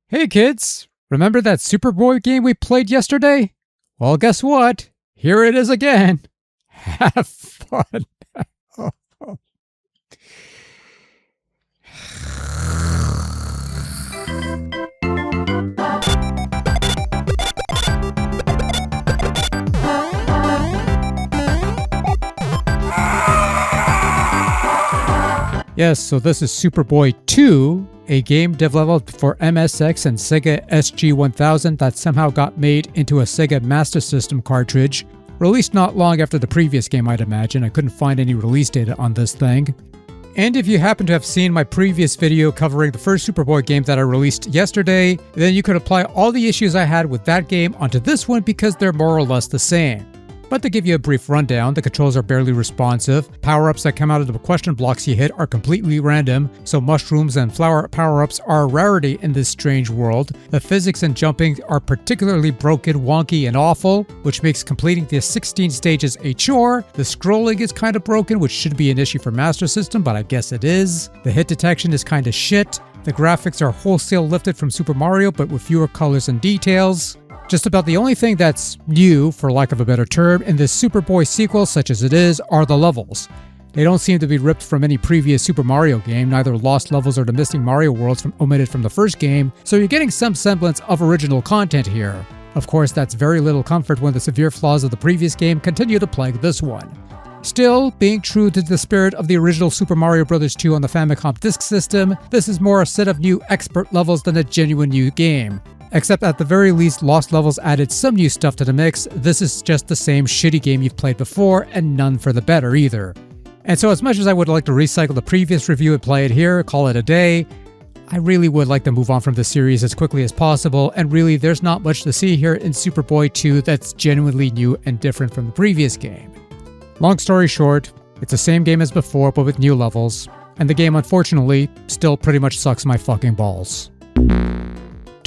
Hey kids, remember that Superboy game we played yesterday? Well, guess what? Here it is again. Have fun. Yes, so this is Superboy 2, a game developed for MSX and Sega SG-1000 that somehow got made into a Sega Master System cartridge, released not long after the previous game, I'd imagine. I couldn't find any release data on this thing. And if you happen to have seen my previous video covering the first Superboy game that I released yesterday, then you could apply all the issues I had with that game onto this one because they're more or less the same. But to give you a brief rundown, the controls are barely responsive, power-ups that come out of the question blocks you hit are completely random, so mushrooms and flower power-ups are a rarity in this strange world. The physics and jumping are particularly broken, wonky, and awful, which makes completing the 16 stages a chore. The scrolling is kinda broken, which should be an issue for Master System, but I guess it is. The hit detection is kinda shit. The graphics are wholesale lifted from Super Mario, but with fewer colors and details. Just about the only thing that's new, for lack of a better term, in this Superboy sequel, such as it is, are the levels. They don't seem to be ripped from any previous Super Mario game, neither lost levels or the missing Mario worlds omitted from the first game, so you're getting some semblance of original content here. Of course, that's very little comfort when the severe flaws of the previous game continue to plague this one. Still, being true to the spirit of the original Super Mario Bros. 2 on the Famicom Disk System, this is more a set of new expert levels than a genuine new game. Except at the very least, Lost Levels added some new stuff to the mix. This is just the same shitty game you've played before, and none for the better either. And so as much as I would like to recycle the previous review and play it here, call it a day, I really would like to move on from the series as quickly as possible, and really there's not much to see here in Superboy 2 that's genuinely new and different from the previous game. Long story short, it's the same game as before but with new levels, and the game unfortunately still pretty much sucks my fucking balls.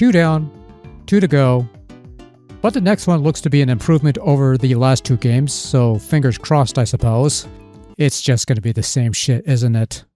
2 down, 2 to go. But the next one looks to be an improvement over the last two games, so fingers crossed I suppose. It's just gonna be the same shit, isn't it?